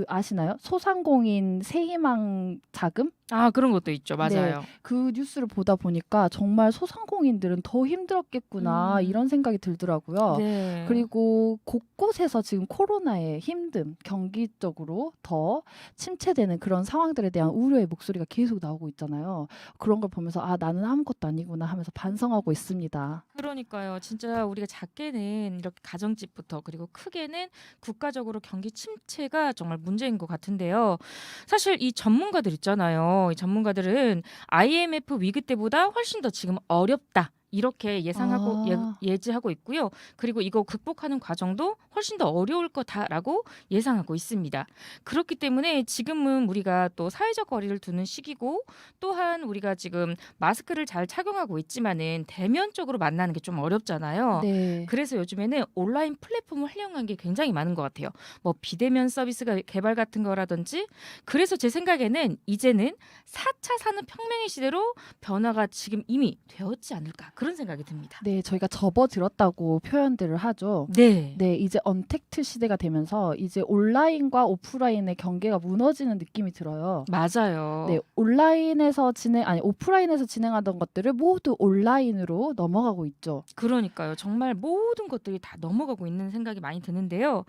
아시나요? 소상공인 새희망 자금? 아, 그런 것도 있죠. 맞아요. 그 뉴스를 보다 보니까 정말 소상공인들은 더 힘들었겠구나 이런 생각이 들더라고요. 네. 그리고 곳곳에서 지금 코로나의 힘듦, 경기적으로 더 침체되는 그런 상황들에 대한 우려의 목소리가 계속 나오고 있잖아요. 그런 걸 보면서 나는 아무것도 아니구나 하면서 반성하고 있습니다. 그러니까요. 진짜 우리가 작게는 이렇게 가정집부터 그리고 크게는 국가적으로 경기 침체가 정말 문제인 것 같은데요. 사실 이 전문가들 있잖아요. 이 전문가들은 IMF 위기 때보다 훨씬 더 지금 어렵다. 이렇게 예상하고 예지하고 있고요. 그리고 이거 극복하는 과정도 훨씬 더 어려울 거다라고 예상하고 있습니다. 그렇기 때문에 지금은 우리가 또 사회적 거리를 두는 시기고 또한 우리가 지금 마스크를 잘 착용하고 있지만은 대면적으로 만나는 게 좀 어렵잖아요. 네. 그래서 요즘에는 온라인 플랫폼을 활용한 게 굉장히 많은 것 같아요. 뭐 비대면 서비스가 개발 같은 거라든지 그래서 제 생각에는 이제는 4차 산업혁명의 시대로 변화가 지금 이미 되었지 않을까 그런 생각이 듭니다. 네, 저희가 접어들었다고 표현들을 하죠. 네. 네, 이제 언택트 시대가 되면서 이제 온라인과 오프라인의 경계가 무너지는 느낌이 들어요. 맞아요. 네, 오프라인에서 진행하던 것들을 모두 온라인으로 넘어가고 있죠. 그러니까요. 정말 모든 것들이 다 넘어가고 있는 생각이 많이 드는데요.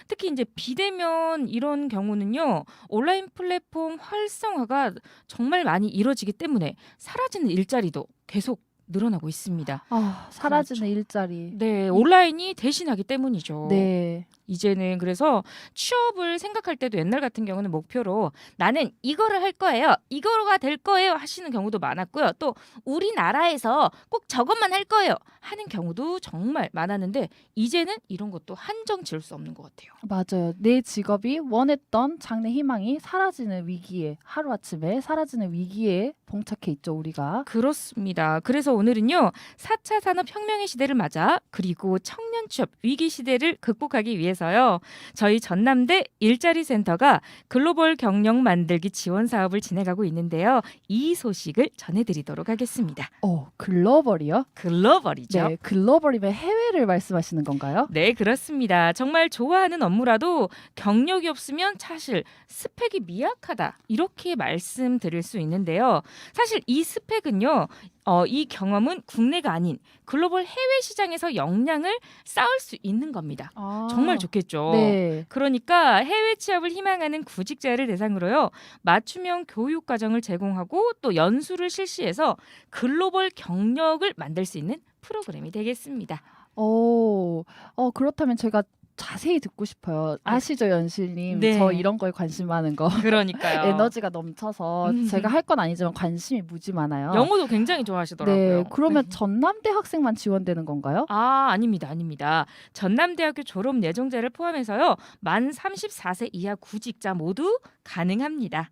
특히 이제 비대면 이런 경우는요. 온라인 플랫폼 활성화가 정말 많이 이루어지기 때문에 사라지는 일자리도 계속 늘어나고 있습니다. 사라지는 그렇죠. 일자리. 네, 온라인이 대신하기 때문이죠. 네. 이제는 그래서 취업을 생각할 때도 옛날 같은 경우는 목표로 나는 이거를 할 거예요. 이거가 될 거예요. 하시는 경우도 많았고요. 또 우리나라에서 꼭 저것만 할 거예요. 하는 경우도 정말 많았는데 이제는 이런 것도 한정 지을 수 없는 것 같아요. 맞아요. 내 직업이 원했던 장래 희망이 사라지는 위기에 하루아침에 사라지는 위기에 봉착해 있죠, 우리가. 그렇습니다. 그래서 오늘은요. 4차 산업혁명의 시대를 맞아 그리고 청년 취업 위기 시대를 극복하기 위해서요. 저희 전남대 일자리센터가 글로벌 경력 만들기 지원 사업을 진행하고 있는데요. 이 소식을 전해드리도록 하겠습니다. 글로벌이요? 글로벌이죠. 네, 글로벌이면 해외를 말씀하시는 건가요? 네, 그렇습니다. 정말 좋아하는 업무라도 경력이 없으면 사실 스펙이 미약하다. 이렇게 말씀드릴 수 있는데요. 사실 이 스펙은요. 이 경험은 국내가 아닌 글로벌 해외 시장에서 역량을 쌓을 수 있는 겁니다. 정말 좋겠죠. 네. 그러니까 해외 취업을 희망하는 구직자를 대상으로요. 맞춤형 교육 과정을 제공하고 또 연수를 실시해서 글로벌 경력을 만들 수 있는 프로그램이 되겠습니다. 그렇다면 제가 자세히 듣고 싶어요. 아시죠, 연실님? 네. 저 이런 거에 관심 많은 거. 그러니까요. 에너지가 넘쳐서 제가 할 건 아니지만 관심이 무지 많아요. 영어도 굉장히 좋아하시더라고요. 네, 그러면 전남대 학생만 지원되는 건가요? 아닙니다. 전남대학교 졸업 예정자를 포함해서요. 만 34세 이하 구직자 모두 가능합니다.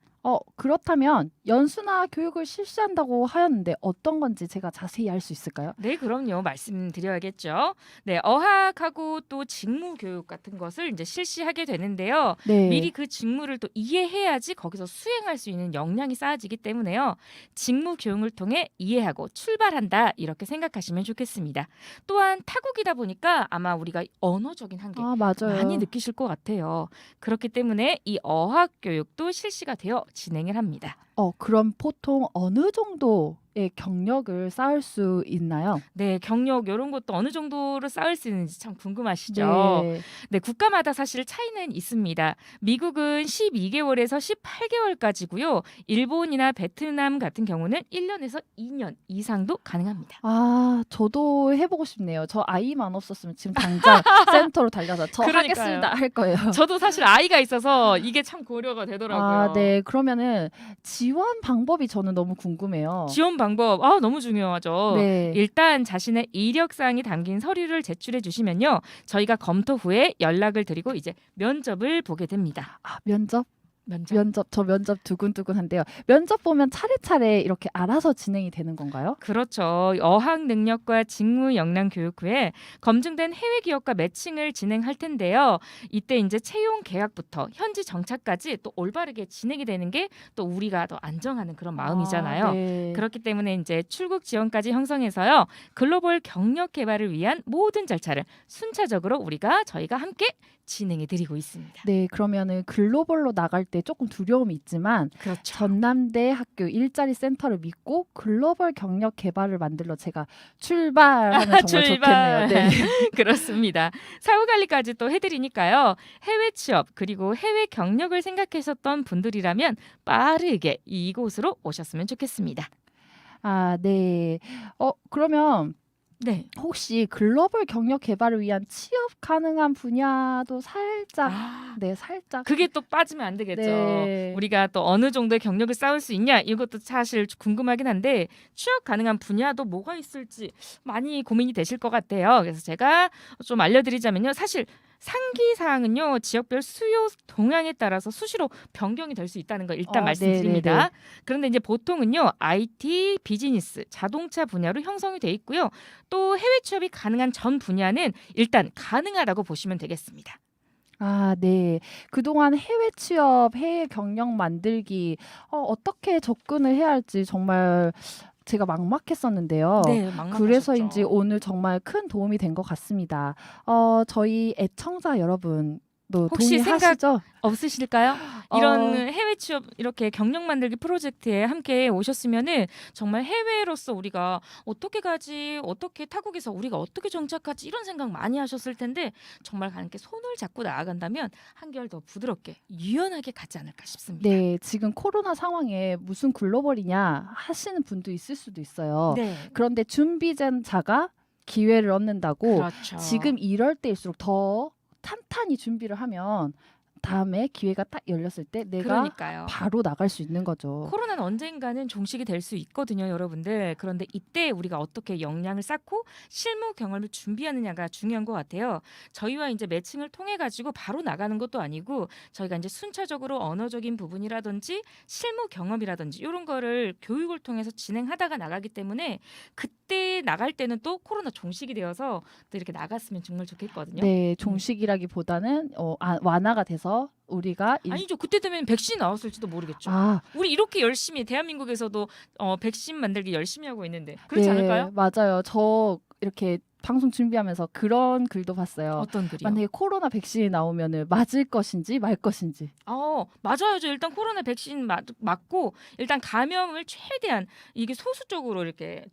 그렇다면 연수나 교육을 실시한다고 하였는데 어떤 건지 제가 자세히 알 수 있을까요? 네, 그럼요. 말씀드려야겠죠. 네, 어학하고 또 직무 교육 같은 것을 이제 실시하게 되는데요. 네. 미리 그 직무를 또 이해해야지 거기서 수행할 수 있는 역량이 쌓아지기 때문에요. 직무 교육을 통해 이해하고 출발한다 이렇게 생각하시면 좋겠습니다. 또한 타국이다 보니까 아마 우리가 언어적인 한계 맞아요. 많이 느끼실 것 같아요. 그렇기 때문에 이 어학 교육도 실시가 되어 진행을 합니다. 그럼 보통 어느 정도의 경력을 쌓을 수 있나요? 네, 경력 이런 것도 어느 정도로 쌓을 수 있는지 참 궁금하시죠? 네. 네, 국가마다 사실 차이는 있습니다. 미국은 12개월에서 18개월까지고요. 일본이나 베트남 같은 경우는 1년에서 2년 이상도 가능합니다. 아, 저도 해보고 싶네요. 저 아이만 없었으면 지금 당장 센터로 달려서 저 그러니까요. 하겠습니다 할 거예요. 저도 사실 아이가 있어서 이게 참 고려가 되더라고요. 아, 네. 그러면은 지원 방법이 저는 너무 궁금해요. 지원 방법 너무 중요하죠. 네. 일단 자신의 이력사항이 담긴 서류를 제출해 주시면요. 저희가 검토 후에 연락을 드리고 이제 면접을 보게 됩니다. 아, 면접? 면접. 저 면접 두근두근한데요. 면접 보면 차례차례 이렇게 알아서 진행이 되는 건가요? 그렇죠. 어학 능력과 직무 역량 교육 후에 검증된 해외 기업과 매칭을 진행할 텐데요. 이때 이제 채용 계약부터 현지 정착까지 또 올바르게 진행이 되는 게 또 우리가 더 안정하는 그런 마음이잖아요. 아, 네. 그렇기 때문에 이제 출국 지원까지 형성해서요. 글로벌 경력 개발을 위한 모든 절차를 순차적으로 저희가 함께 진행해 드리고 있습니다. 네, 그러면은 글로벌로 나갈 때 조금 두려움이 있지만 그렇죠. 전남대 학교 일자리 센터를 믿고 글로벌 경력 개발을 만들러 제가 출발하면 정말 출발. 좋겠네요. 네. 그렇습니다. 사후 관리까지 또 해드리니까요. 해외 취업 그리고 해외 경력을 생각하셨던 분들이라면 빠르게 이곳으로 오셨으면 좋겠습니다. 아, 네. 그러면 네. 혹시 글로벌 경력 개발을 위한 취업 가능한 분야도 살짝 살짝 그게 또 빠지면 안 되겠죠. 네. 우리가 또 어느 정도의 경력을 쌓을 수 있냐 이것도 사실 궁금하긴 한데 취업 가능한 분야도 뭐가 있을지 많이 고민이 되실 것 같아요. 그래서 제가 좀 알려드리자면요. 사실 상기 사항은요 지역별 수요 동향에 따라서 수시로 변경이 될 수 있다는 거 일단 말씀드립니다. 네네네. 그런데 이제 보통은요 IT, 비즈니스, 자동차 분야로 형성이 돼 있고요. 또 해외 취업이 가능한 전 분야는 일단 가능하다고 보시면 되겠습니다. 아, 네. 그동안 해외 취업, 해외 경력 만들기 어떻게 접근을 해야 할지 정말 제가 막막했었는데요. 네, 막막하셨죠. 그래서인지 오늘 정말 큰 도움이 된 것 같습니다. 저희 애청자 여러분도 혹시 동의하시죠? 없으실까요? 이런 해외 취업 이렇게 경력 만들기 프로젝트에 함께 오셨으면은 정말 해외로서 우리가 어떻게 가지, 어떻게 타국에서 우리가 어떻게 정착하지 이런 생각 많이 하셨을 텐데 정말 함께 손을 잡고 나아간다면 한결 더 부드럽게 유연하게 가지 않을까 싶습니다. 네, 지금 코로나 상황에 무슨 글로벌이냐 하시는 분도 있을 수도 있어요. 네. 그런데 준비된 자가 기회를 얻는다고 그렇죠. 지금 이럴 때일수록 더 탄탄히 준비를 하면 다음에 기회가 딱 열렸을 때 내가 그러니까요. 바로 나갈 수 있는 거죠. 코로나는 언젠가는 종식이 될 수 있거든요, 여러분들. 그런데 이때 우리가 어떻게 역량을 쌓고 실무 경험을 준비하느냐가 중요한 것 같아요. 저희와 이제 매칭을 통해 가지고 바로 나가는 것도 아니고 저희가 이제 순차적으로 언어적인 부분이라든지 실무 경험이라든지 이런 거를 교육을 통해서 진행하다가 나가기 때문에 그때 나갈 때는 또 코로나 종식이 되어서 또 이렇게 나갔으면 정말 좋겠거든요. 네, 종식이라기보다는 완화가 돼서 우리가 아니죠. 그때 되면 백신 나왔을지도 모르겠죠. 아, 우리 이렇게 열심히 대한민국에서도 백신 만들기 열심히 하고 있는데 그렇지 네, 않을까요? 맞아요. 저 이렇게 방송 준비하면서 그런 글도 봤어요. 어떤 글이요? 만약에 코로나 백신이 나오면은 맞을 것인지 말 것인지. 맞아요. 저 일단 코로나 백신 맞고 일단 감염을 최대한 이게 소수적으로 이렇게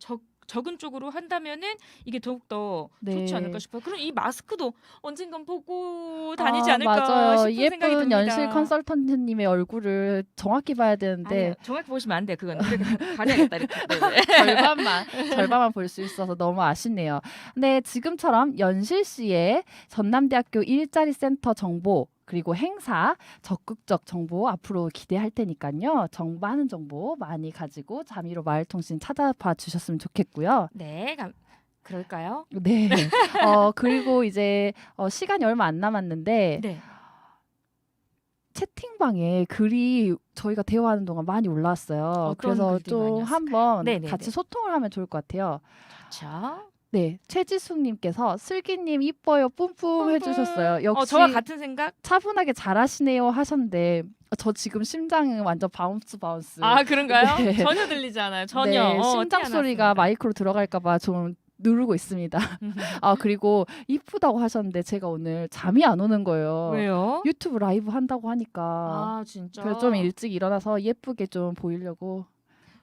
적은 쪽으로 한다면은 이게 더욱더 네. 좋지 않을까 싶어요. 그럼 이 마스크도 언젠간 보고 다니지 않을까 맞아요. 싶은 생각이 예쁜 듭니다. 연실 컨설턴트님의 얼굴을 정확히 봐야 되는데 아니요, 정확히 보시면 안 돼. 그건 가려야겠다 이렇게. 네네. 절반만 볼 수 있어서 너무 아쉽네요. 근데 지금처럼 연실 씨의 전남대학교 일자리 센터 정보 그리고 행사 적극적 정보 앞으로 기대할 테니까요. 많은 정보 많이 가지고 자미로 마을통신 찾아봐 주셨으면 좋겠고요. 네, 그럴까요? 네. 그리고 이제 시간이 얼마 안 남았는데 네. 채팅방에 글이 저희가 대화하는 동안 많이 올라왔어요. 그런 그래서 글들이 많이 좀 왔을까요? 한번 네네네. 같이 소통을 하면 좋을 것 같아요. 자, 네, 최지숙님께서 슬기님 이뻐요 뿜뿜 해주셨어요. 역시 저와 같은 생각? 차분하게 잘하시네요 하셨는데 저 지금 심장은 완전 바운스. 아 그런가요? 네. 전혀 들리지 않아요. 전혀. 네, 심장 티 안 소리가 났습니다. 마이크로 들어갈까봐 좀 누르고 있습니다. 아 그리고 이쁘다고 하셨는데 제가 오늘 잠이 안 오는 거예요. 왜요? 유튜브 라이브 한다고 하니까 아 진짜. 그래서 좀 일찍 일어나서 예쁘게 좀 보이려고.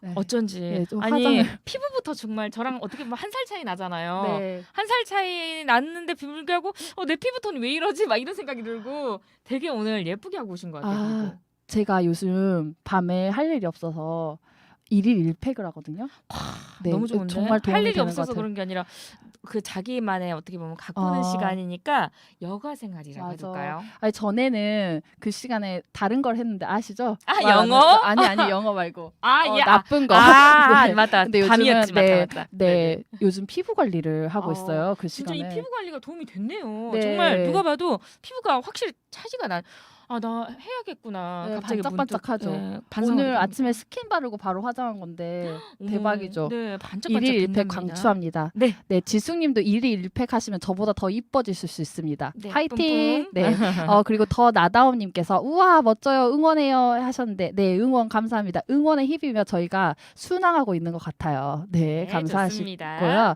네. 어쩐지. 네, 좀 아니 화장을- 피부부터 정말 저랑 어떻게 보면 한 살 차이 나잖아요. 네. 한 살 차이 났는데 불구하고 내 피부톤이 왜 이러지? 막 이런 생각이 들고 되게 오늘 예쁘게 하고 오신 것 같아요. 아, 그리고. 제가 요즘 밤에 할 일이 없어서 1일 1팩을 하거든요. 네, 너무 좋은데 정말 도움이 할 일이 되는 것 없어서 같아요. 그런 게 아니라 그 자기만의 어떻게 보면 가꾸는 아. 시간이니까 여가 생활이라고 맞아. 해둘까요? 아니 전에는 그 시간에 다른 걸 했는데 아시죠? 아, 말 안 영어? 했죠? 아니 영어 말고 아, 나쁜 거. 네. 맞다. 근데 밤이었지, 요즘은 맞다. 네, 요즘 피부 관리를 하고 어, 있어요. 그 진짜 시간에. 이 피부 관리가 도움이 됐네요. 네. 정말 누가 봐도 피부가 확실히 차지가 나. 나 해야겠구나. 네, 갑자기 반짝반짝하죠. 문득, 반성하게 오늘 됩니다. 아침에 스킨 바르고 바로 화장한 건데 대박이죠. 네, 반짝반짝 1일 1팩 빛납니다. 강추합니다. 네. 네, 지숙님도 1일 1팩 하시면 저보다 더 이뻐지실 수 있습니다. 네, 화이팅! 뿜뿜. 네. 그리고 더 나다움님께서 우와 멋져요 응원해요 하셨는데 네 응원 감사합니다. 응원에 힘이며 저희가 순항하고 있는 것 같아요. 네, 좋습니다. 감사하시고요.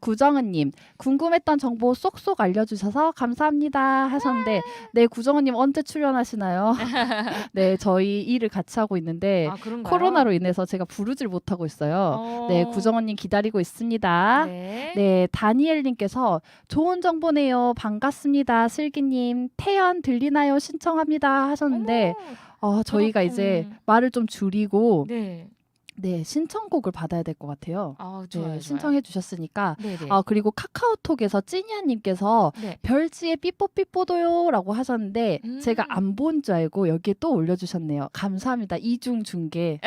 구정은님 궁금했던 정보 쏙쏙 알려주셔서 감사합니다 하셨는데 네 구정은님 언제 출연하시나요? 네 저희 일을 같이 하고 있는데 아, 그런가요? 코로나로 인해서 제가 부르질 못하고 있어요. 네 구정은님 기다리고 있습니다. 네. 네, 다니엘님께서 좋은 정보네요. 반갑습니다. 슬기님, 태연 들리나요? 신청합니다 하셨는데, 저희가 이제 그렇군. 말을 좀 줄이고, 네. 네, 신청곡을 받아야 될 것 같아요. 좋아요. 네, 좋아요. 신청해 주셨으니까. 네네. 그리고 카카오톡에서 찌니아님께서 네. 별지에 삐뽀삐뽀도요 라고 하셨는데, 제가 안 본 줄 알고 여기에 또 올려주셨네요. 감사합니다. 이중 중계.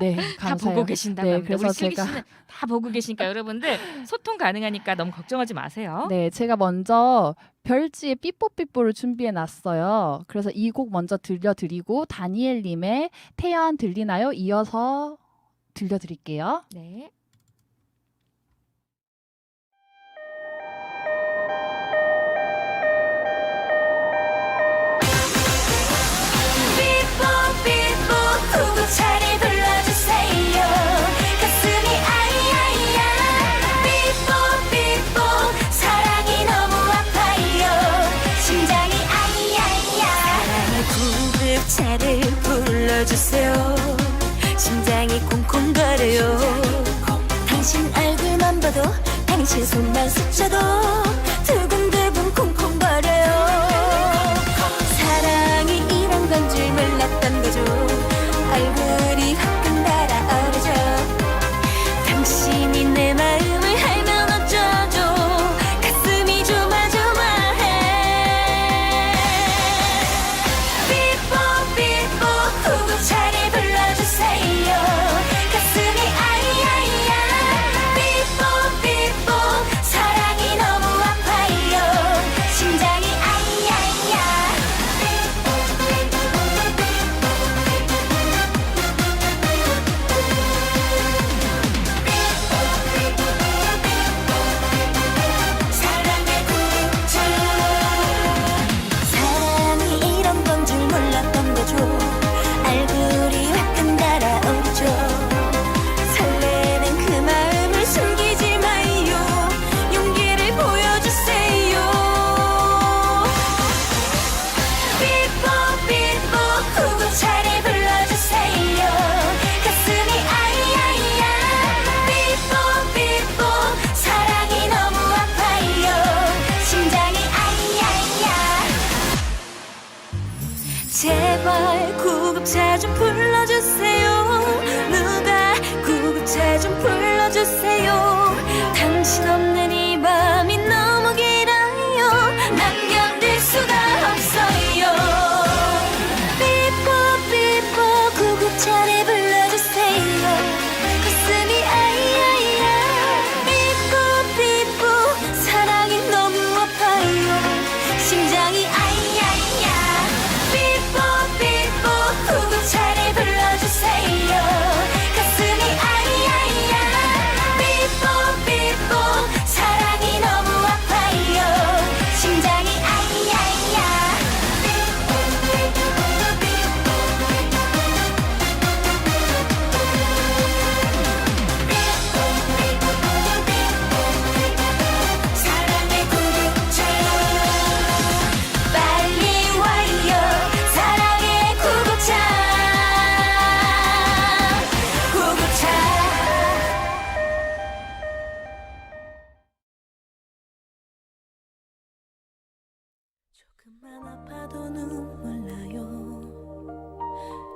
네, 다 감사해요. 보고 계신다고 네, 합니다. 그래서 우리 슬기 제가- 씨는 다 보고 계시니까 여러분들 소통 가능하니까 너무 걱정하지 마세요. 네, 제가 먼저 별지의 삐뽀삐뽀를 준비해 놨어요. 그래서 이 곡 먼저 들려드리고 다니엘님의 태연 들리나요? 이어서 들려드릴게요. 네. 삐뽀삐뽀 구구차례 불러주세요 가슴이 아이아이야 삐뽀삐뽀 사랑이 너무 아파요 심장이 아이아이야 사랑의 구급차를 불러주세요 심장이 콩콩거려요 당신 얼굴만 봐도 당신 손만 스쳐도 두근두근 콩콩거려요 사랑이 이런 건 줄 몰랐던 거죠 얼굴이 화끈 달아오르죠 당신이 내 마음을 알면 어쩌죠 가슴이 조마조마해 삐뽀삐뽀 구구차례 불러주세요 가슴이 아이아이야 삐뽀삐뽀 사랑이 너무 아파요 심장이 아이아이야 봐도 눈물 나요.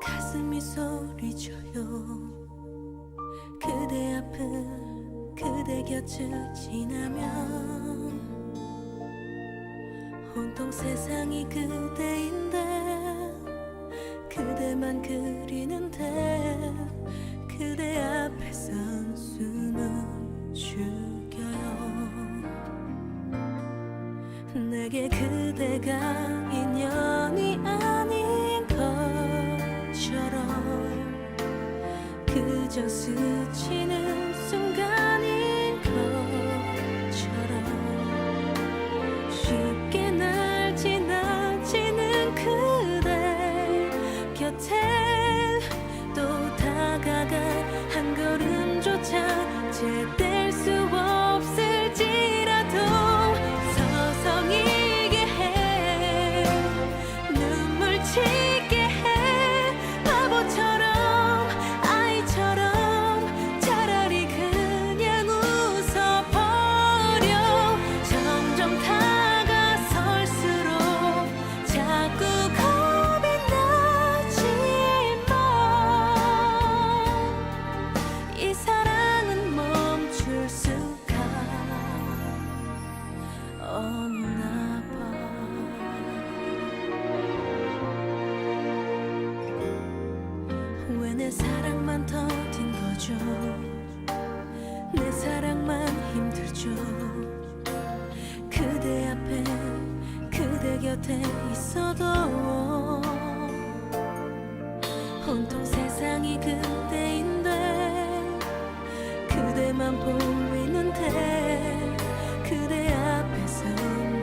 가슴이 소리쳐요. 그대 앞을 그대 곁을 지나면 온통 세상이 그대인데 그대만 그리는데 그대 앞에선 숨을 죽여요. 내게 그대가 인연이 아닌 것처럼 그저 스치는 순간인 것처럼 쉽게 날 지나치는 그대 곁에 또 다가가 한 걸음조차 제뗄 수 없을지라도 서성이게 해 눈물 치게 해 바보처럼 아이처럼 차라리 그냥 웃어버려 점점 다가설수록 자꾸 겁이 나지만 이 사랑은 멈출 수가 없나 봐. 왜 내 사랑만 더딘 거죠? 내 사랑만 힘들죠? 그대 앞에 그대 곁에 있어도 온통 세상이 그대인데 그대만 보이는데 그대 앞에서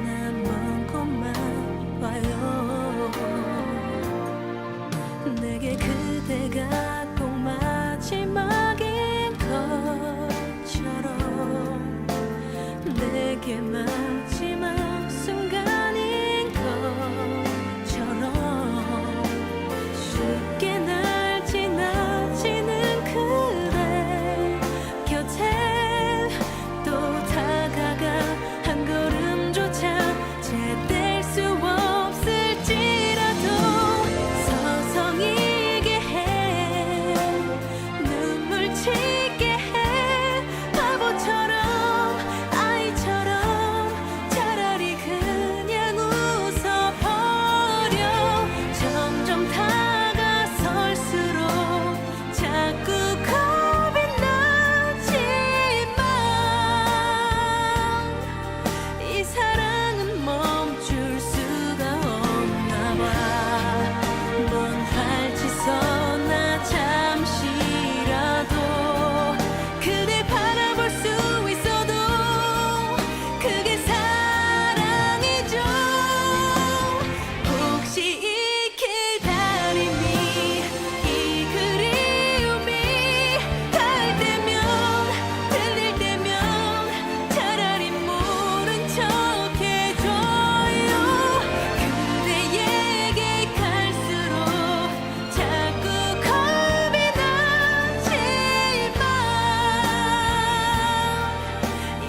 난 먼 곳만 봐요. 내게 그대가 꼭 마지막인 것처럼 내게 마지막 순간인 것처럼 쉽게 날 지나치는 그대 곁에 또 다가가 한 걸음조차 제뗄 수 없을지라도 서성이게 해 눈물 치게 해 바보처럼 아이처럼 차라리 그냥 웃어버려 점점 다가설수록 자꾸 겁이 나지만 이 사랑은 멈출 수가 없나 봐. 넌 할지서나 잠시라도 그댈 바라볼 수 있어도 그게 사랑이죠. 혹시 이 기다림이 이 그리움이 닿을 때면 들릴 때면 차라리 모른 척 해줘요. 그대에게 갈수록 자꾸 겁이 나지만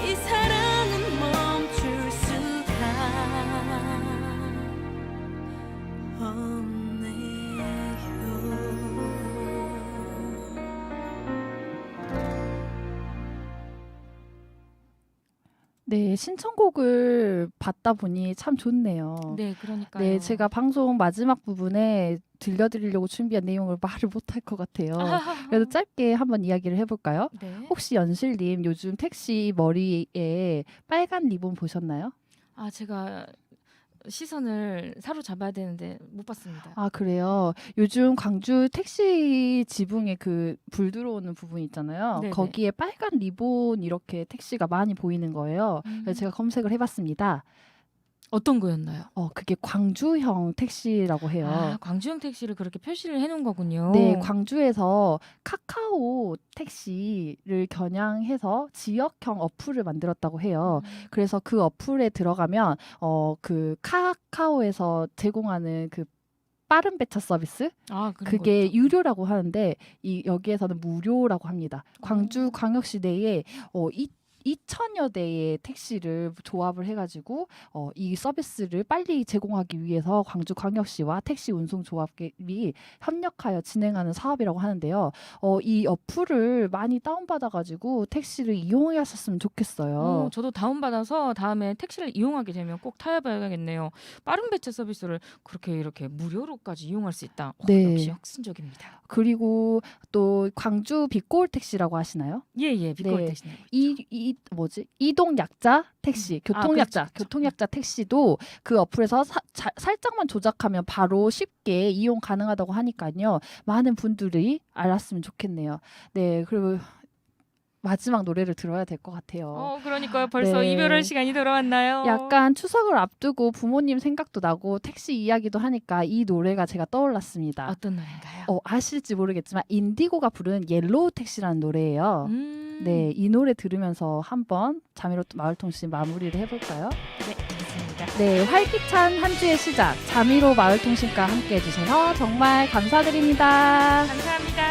이 사랑은 멈출 수가 없네요. 네, 신청곡을 받다 보니 참 좋네요. 네, 그러니까요. 네, 제가 방송 마지막 부분에 들려드리려고 준비한 내용을 말을 못할 것 같아요. 그래도 짧게 한번 이야기를 해볼까요? 네. 혹시 연실님 요즘 택시 머리에 빨간 리본 보셨나요? 아, 제가 시선을 사로잡아야 되는데 못 봤습니다. 아, 그래요. 요즘 광주 택시 지붕에 그 불 들어오는 부분 있잖아요. 네네. 거기에 빨간 리본 이렇게 택시가 많이 보이는 거예요. 그래서 제가 검색을 해봤습니다. 어떤 거였나요? 그게 광주형 택시라고 해요. 아, 광주형 택시를 그렇게 표시를 해놓은 거군요. 네, 광주에서 카카오 택시를 겨냥해서 지역형 어플을 만들었다고 해요. 그래서 그 어플에 들어가면 그 카카오에서 제공하는 그 빠른 배차 서비스 아, 그런 그게 거죠. 유료라고 하는데 여기에서는 무료라고 합니다. 광주 광역시 내에 2천여 대의 택시를 조합을 해가지고 이 서비스를 빨리 제공하기 위해서 광주광역시와 택시 운송조합이 협력하여 진행하는 사업이라고 하는데요. 이 어플을 많이 다운받아가지고 택시를 이용하셨으면 좋겠어요. 저도 다운받아서 다음에 택시를 이용하게 되면 꼭 타야봐야겠네요. 빠른 배차 서비스를 그렇게 이렇게 무료로까지 이용할 수 있다. 네. 역시 혁신적입니다. 그리고 또 광주 빅골 택시라고 하시나요? 예예, 빅골 네. 택시. 이동 약자 택시, 교통약자, 그렇죠, 그렇죠. 교통약자 택시도 그 어플에서 살짝만 조작하면 바로 쉽게 이용 가능하다고 하니까요. 많은 분들이 알았으면 좋겠네요. 네, 그리고 마지막 노래를 들어야 될 것 같아요. 그러니까요. 벌써 네. 이별할 시간이 돌아왔나요? 약간 추석을 앞두고 부모님 생각도 나고 택시 이야기도 하니까 이 노래가 제가 떠올랐습니다. 어떤 노래인가요? 아실지 모르겠지만 인디고가 부른 옐로우 택시라는 노래예요. 네, 이 노래 들으면서 한번 자미로 마을통신 마무리를 해볼까요? 네, 좋습니다. 네, 활기찬 한 주의 시작 자미로 마을통신과 함께 해주셔서 정말 감사드립니다. 감사합니다.